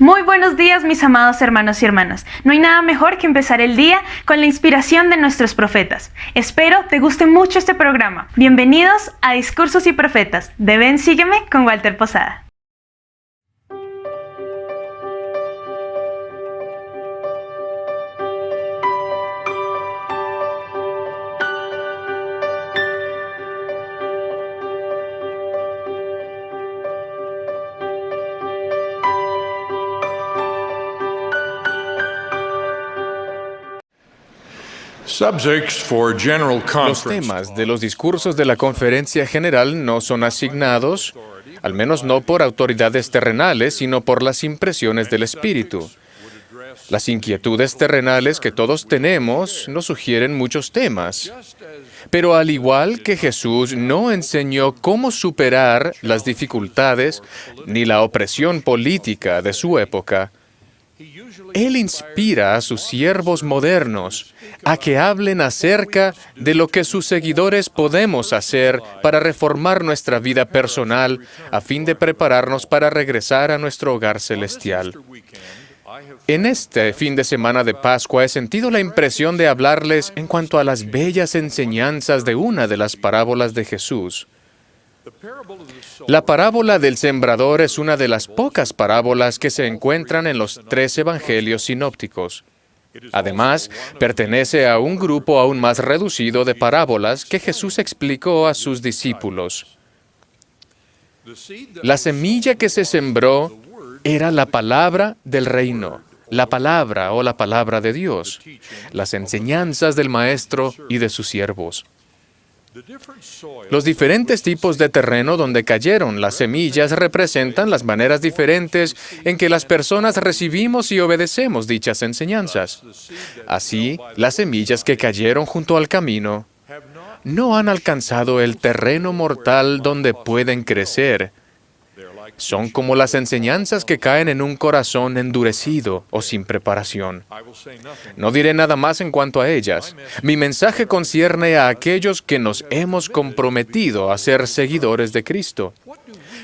Muy buenos días, mis amados hermanos y hermanas. No hay nada mejor que empezar el día con la inspiración de nuestros profetas. Espero te guste mucho este programa. Bienvenidos a Discursos y Profetas de Ven Sígueme con Walter Posada. Los temas de los discursos de la conferencia general no son asignados, al menos no por autoridades terrenales, sino por las impresiones del Espíritu. Las inquietudes terrenales que todos tenemos nos sugieren muchos temas. Pero al igual que Jesús no enseñó cómo superar las dificultades ni la opresión política de su época, Él inspira a sus siervos modernos a que hablen acerca de lo que sus seguidores podemos hacer para reformar nuestra vida personal a fin de prepararnos para regresar a nuestro hogar celestial. En este fin de semana de Pascua he sentido la impresión de hablarles en cuanto a las bellas enseñanzas de una de las parábolas de Jesús. La parábola del sembrador es una de las pocas parábolas que se encuentran en los 3 evangelios sinópticos. Además, pertenece a un grupo aún más reducido de parábolas que Jesús explicó a sus discípulos. La semilla que se sembró era la palabra del reino, la palabra o la palabra de Dios, las enseñanzas del Maestro y de sus siervos. Los diferentes tipos de terreno donde cayeron las semillas representan las maneras diferentes en que las personas recibimos y obedecemos dichas enseñanzas. Así, las semillas que cayeron junto al camino no han alcanzado el terreno mortal donde pueden crecer. Son como las enseñanzas que caen en un corazón endurecido o sin preparación. No diré nada más en cuanto a ellas. Mi mensaje concierne a aquellos que nos hemos comprometido a ser seguidores de Cristo.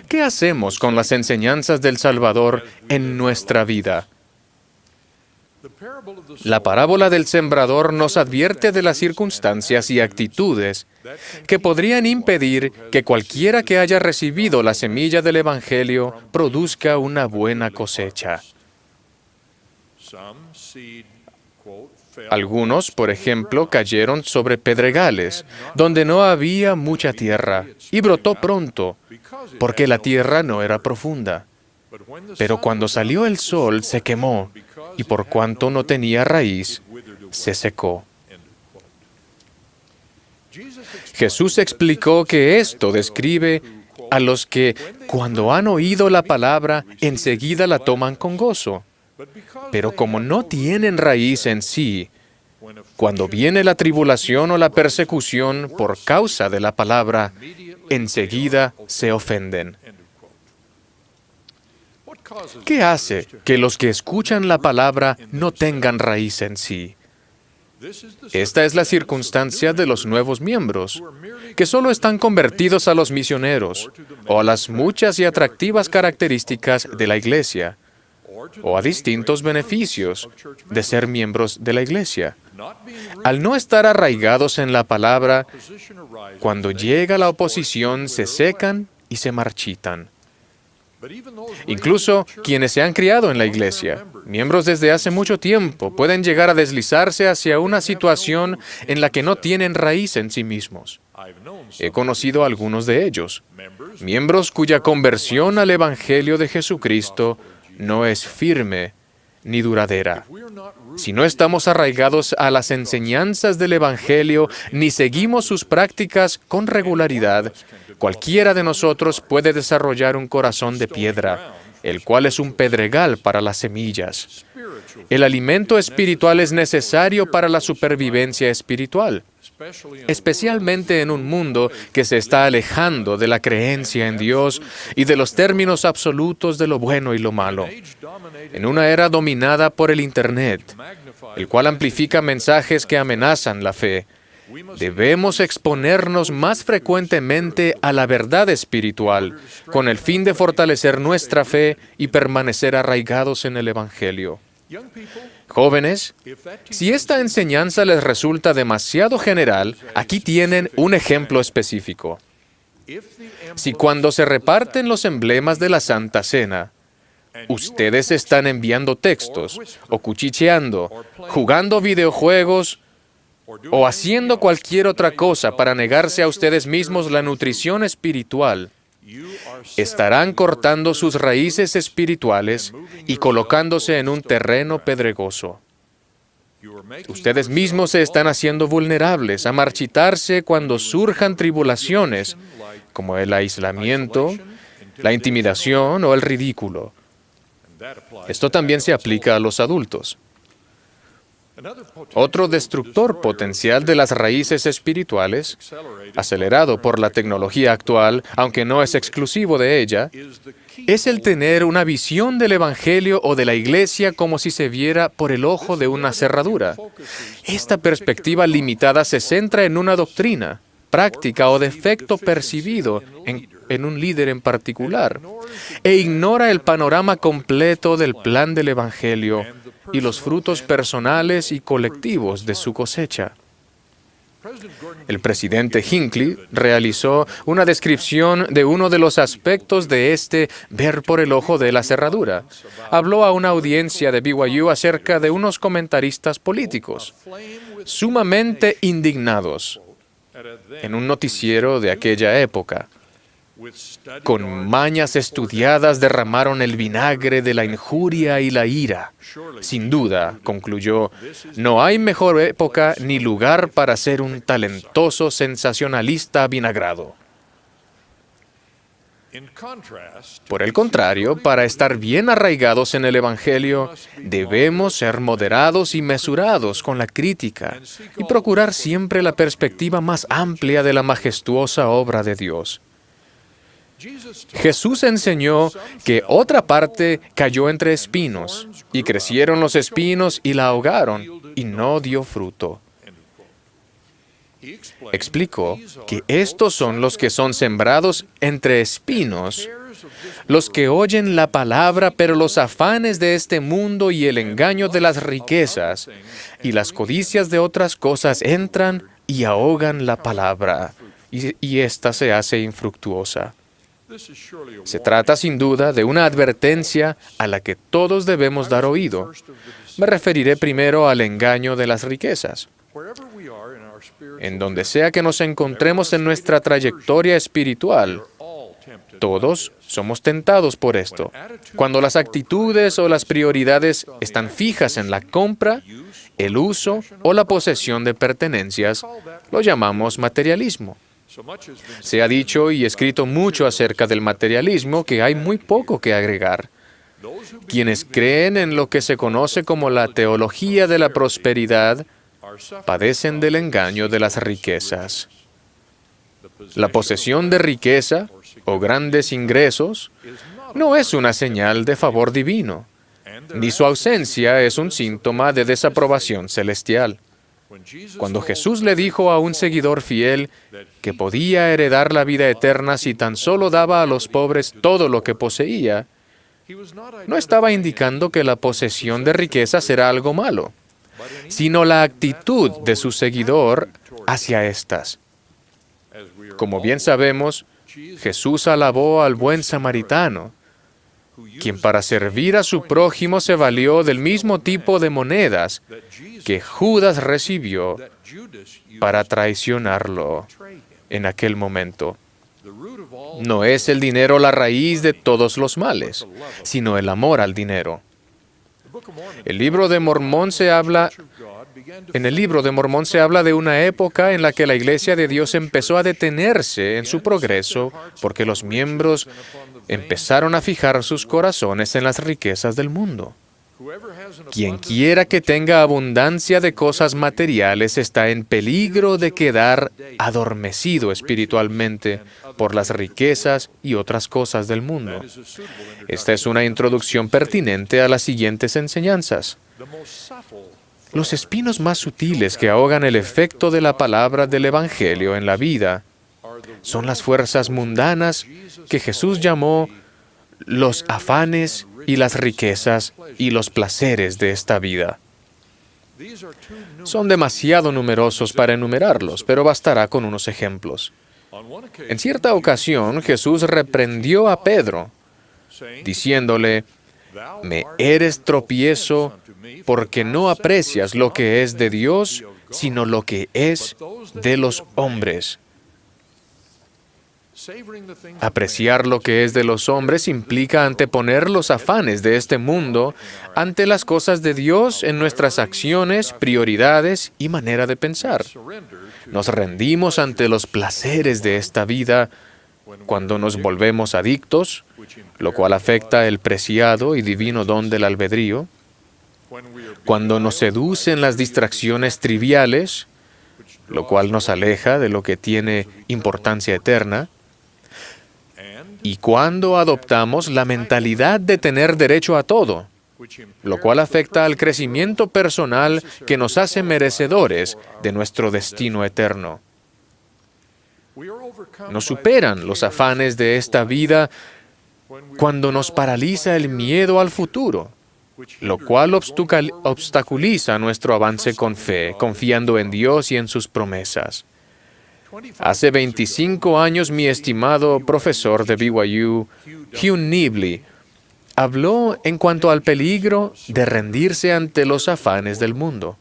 ¿Qué hacemos con las enseñanzas del Salvador en nuestra vida? La parábola del sembrador nos advierte de las circunstancias y actitudes que podrían impedir que cualquiera que haya recibido la semilla del Evangelio produzca una buena cosecha. Algunos, por ejemplo, cayeron sobre pedregales, donde no había mucha tierra, y brotó pronto, porque la tierra no era profunda. Pero cuando salió el sol, se quemó, y por cuanto no tenía raíz, se secó. Jesús explicó que esto describe a los que, cuando han oído la palabra, enseguida la toman con gozo. Pero como no tienen raíz en sí, cuando viene la tribulación o la persecución por causa de la palabra, enseguida se ofenden. ¿Qué hace que los que escuchan la palabra no tengan raíz en sí? Esta es la circunstancia de los nuevos miembros, que solo están convertidos a los misioneros, o a las muchas y atractivas características de la iglesia, o a distintos beneficios de ser miembros de la iglesia. Al no estar arraigados en la palabra, cuando llega la oposición se secan y se marchitan. Incluso quienes se han criado en la iglesia, miembros desde hace mucho tiempo, pueden llegar a deslizarse hacia una situación en la que no tienen raíz en sí mismos. He conocido a algunos de ellos, miembros cuya conversión al Evangelio de Jesucristo no es firme ni duradera. Si no estamos arraigados a las enseñanzas del Evangelio ni seguimos sus prácticas con regularidad, cualquiera de nosotros puede desarrollar un corazón de piedra, el cual es un pedregal para las semillas. El alimento espiritual es necesario para la supervivencia espiritual, especialmente en un mundo que se está alejando de la creencia en Dios y de los términos absolutos de lo bueno y lo malo. En una era dominada por el Internet, el cual amplifica mensajes que amenazan la fe, Debemos exponernos más frecuentemente a la verdad espiritual, con el fin de fortalecer nuestra fe y permanecer arraigados en el Evangelio. Jóvenes, si esta enseñanza les resulta demasiado general, aquí tienen un ejemplo específico. Si cuando se reparten los emblemas de la Santa Cena, ustedes están enviando textos, o cuchicheando, jugando videojuegos, o haciendo cualquier otra cosa para negarse a ustedes mismos la nutrición espiritual, estarán cortando sus raíces espirituales y colocándose en un terreno pedregoso. Ustedes mismos se están haciendo vulnerables a marchitarse cuando surjan tribulaciones, como el aislamiento, la intimidación o el ridículo. Esto también se aplica a los adultos. Otro destructor potencial de las raíces espirituales, acelerado por la tecnología actual, aunque no es exclusivo de ella, es el tener una visión del Evangelio o de la Iglesia como si se viera por el ojo de una cerradura. Esta perspectiva limitada se centra en una doctrina, práctica o defecto percibido en un líder en particular, e ignora el panorama completo del plan del Evangelio y los frutos personales y colectivos de su cosecha. El presidente Hinckley realizó una descripción de uno de los aspectos de este ver por el ojo de la cerradura. Habló a una audiencia de BYU acerca de unos comentaristas políticos, sumamente indignados, en un noticiero de aquella época. Con mañas estudiadas derramaron el vinagre de la injuria y la ira. Sin duda, concluyó, no hay mejor época ni lugar para ser un talentoso sensacionalista avinagrado. Por el contrario, para estar bien arraigados en el Evangelio, debemos ser moderados y mesurados con la crítica y procurar siempre la perspectiva más amplia de la majestuosa obra de Dios. Jesús enseñó que otra parte cayó entre espinos, y crecieron los espinos y la ahogaron, y no dio fruto. Explicó que estos son los que son sembrados entre espinos, los que oyen la palabra, pero los afanes de este mundo y el engaño de las riquezas y las codicias de otras cosas entran y ahogan la palabra, y ésta se hace infructuosa. Se trata sin duda de una advertencia a la que todos debemos dar oído. Me referiré primero al engaño de las riquezas. En donde sea que nos encontremos en nuestra trayectoria espiritual, todos somos tentados por esto. Cuando las actitudes o las prioridades están fijas en la compra, el uso o la posesión de pertenencias, lo llamamos materialismo. Se ha dicho y escrito mucho acerca del materialismo que hay muy poco que agregar. Quienes creen en lo que se conoce como la teología de la prosperidad padecen del engaño de las riquezas. La posesión de riqueza o grandes ingresos no es una señal de favor divino, ni su ausencia es un síntoma de desaprobación celestial. Cuando Jesús le dijo a un seguidor fiel que podía heredar la vida eterna si tan solo daba a los pobres todo lo que poseía, no estaba indicando que la posesión de riquezas era algo malo, sino la actitud de su seguidor hacia estas. Como bien sabemos, Jesús alabó al buen samaritano, quien para servir a su prójimo se valió del mismo tipo de monedas que Judas recibió para traicionarlo en aquel momento. No es el dinero la raíz de todos los males, sino el amor al dinero. En el libro de Mormón se habla de una época en la que la Iglesia de Dios empezó a detenerse en su progreso porque los miembros empezaron a fijar sus corazones en las riquezas del mundo. Quien quiera que tenga abundancia de cosas materiales está en peligro de quedar adormecido espiritualmente por las riquezas y otras cosas del mundo. Esta es una introducción pertinente a las siguientes enseñanzas. Los espinos más sutiles que ahogan el efecto de la palabra del Evangelio en la vida son las fuerzas mundanas que Jesús llamó los afanes y las riquezas y los placeres de esta vida. Son demasiado numerosos para enumerarlos, pero bastará con unos ejemplos. En cierta ocasión, Jesús reprendió a Pedro, diciéndole: «Me eres tropiezo porque no aprecias lo que es de Dios, sino lo que es de los hombres». Apreciar lo que es de los hombres implica anteponer los afanes de este mundo ante las cosas de Dios en nuestras acciones, prioridades y manera de pensar. Nos rendimos ante los placeres de esta vida cuando nos volvemos adictos, lo cual afecta el preciado y divino don del albedrío, cuando nos seducen las distracciones triviales, lo cual nos aleja de lo que tiene importancia eterna, y cuando adoptamos la mentalidad de tener derecho a todo, lo cual afecta al crecimiento personal que nos hace merecedores de nuestro destino eterno. Nos superan los afanes de esta vida cuando nos paraliza el miedo al futuro, lo cual obstaculiza nuestro avance con fe, confiando en Dios y en sus promesas. Hace 25 años, mi estimado profesor de BYU, Hugh Nibley, habló en cuanto al peligro de rendirse ante los afanes del mundo.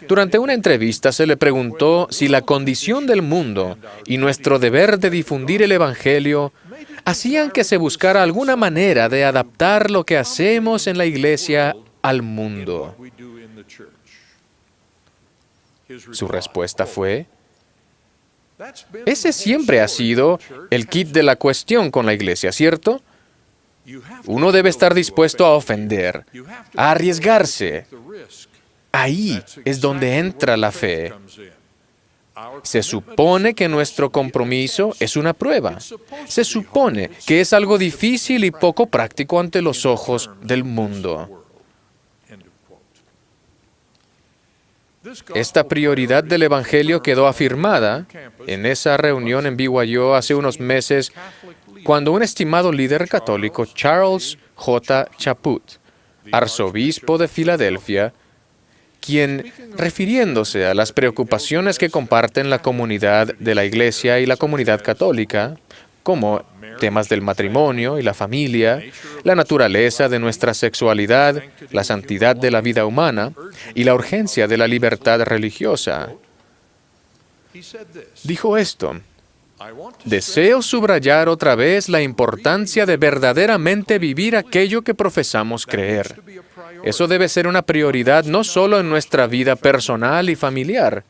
Durante una entrevista se le preguntó si la condición del mundo y nuestro deber de difundir el Evangelio hacían que se buscara alguna manera de adaptar lo que hacemos en la iglesia al mundo. Su respuesta fue: ese siempre ha sido el quid de la cuestión con la iglesia, ¿cierto? Uno debe estar dispuesto a ofender, a arriesgarse. Ahí es donde entra la fe. Se supone que nuestro compromiso es una prueba. Se supone que es algo difícil y poco práctico ante los ojos del mundo. Esta prioridad del Evangelio quedó afirmada en esa reunión en BYU hace unos meses, cuando un estimado líder católico, Charles J. Chaput, arzobispo de Filadelfia, quien, refiriéndose a las preocupaciones que comparten la comunidad de la Iglesia y la comunidad católica, como temas del matrimonio y la familia, la naturaleza de nuestra sexualidad, la santidad de la vida humana y la urgencia de la libertad religiosa, dijo esto: «Deseo subrayar otra vez la importancia de verdaderamente vivir aquello que profesamos creer. Eso debe ser una prioridad no solo en nuestra vida personal y familiar,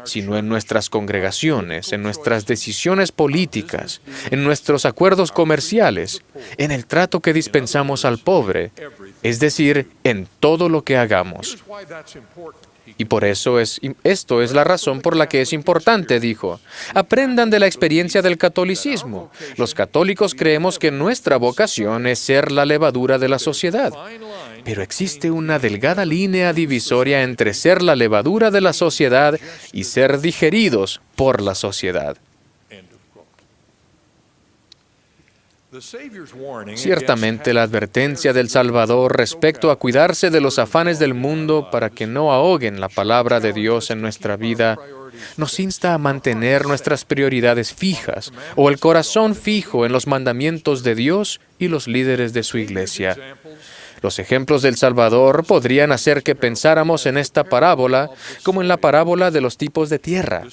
sino en nuestras congregaciones, en nuestras decisiones políticas, en nuestros acuerdos comerciales, en el trato que dispensamos al pobre, es decir, en todo lo que hagamos». Y por eso esto es la razón por la que es importante, dijo. Aprendan de la experiencia del catolicismo. Los católicos creemos que nuestra vocación es ser la levadura de la sociedad. Pero existe una delgada línea divisoria entre ser la levadura de la sociedad y ser digeridos por la sociedad. Ciertamente, la advertencia del Salvador respecto a cuidarse de los afanes del mundo para que no ahoguen la palabra de Dios en nuestra vida nos insta a mantener nuestras prioridades fijas o el corazón fijo en los mandamientos de Dios y los líderes de su iglesia. Los ejemplos del Salvador podrían hacer que pensáramos en esta parábola como en la parábola de los tipos de tierra.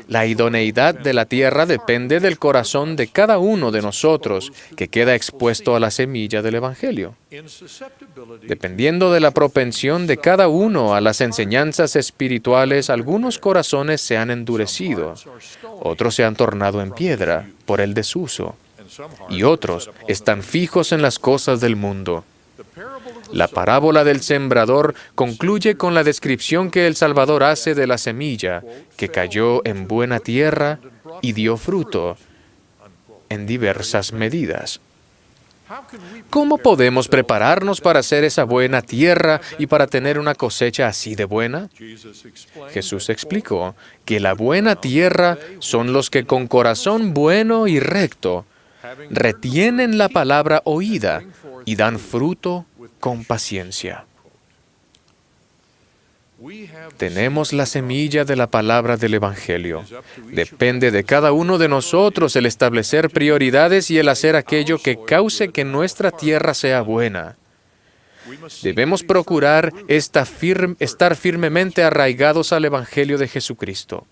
La idoneidad de la tierra depende del corazón de cada uno de nosotros, que queda expuesto a la semilla del Evangelio. Dependiendo de la propensión de cada uno a las enseñanzas espirituales, algunos corazones se han endurecido, otros se han tornado en piedra por el desuso, y otros están fijos en las cosas del mundo. La parábola del sembrador concluye con la descripción que el Salvador hace de la semilla que cayó en buena tierra y dio fruto en diversas medidas. ¿Cómo podemos prepararnos para hacer esa buena tierra y para tener una cosecha así de buena? Jesús explicó que la buena tierra son los que con corazón bueno y recto retienen la palabra oída y dan fruto con paciencia. Tenemos la semilla de la palabra del Evangelio. Depende de cada uno de nosotros el establecer prioridades y el hacer aquello que cause que nuestra tierra sea buena. Debemos procurar estar firmemente arraigados al Evangelio de Jesucristo.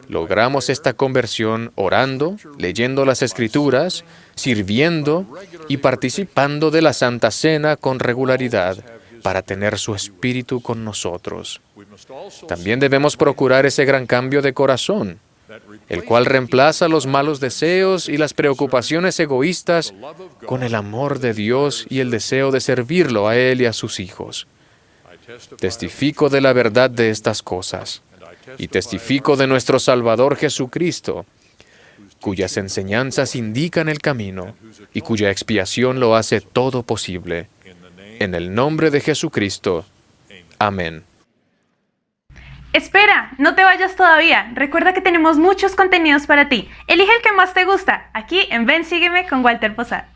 Logramos esta conversión orando, leyendo las Escrituras, sirviendo y participando de la Santa Cena con regularidad, para tener su Espíritu con nosotros. También debemos procurar ese gran cambio de corazón, el cual reemplaza los malos deseos y las preocupaciones egoístas con el amor de Dios y el deseo de servirlo a Él y a sus hijos. Testifico de la verdad de estas cosas, y testifico de nuestro Salvador Jesucristo, cuyas enseñanzas indican el camino y cuya expiación lo hace todo posible. En el nombre de Jesucristo. Amén. Espera, no te vayas todavía. Recuerda que tenemos muchos contenidos para ti. Elige el que más te gusta, aquí en Ven, Sígueme con Walter Posada.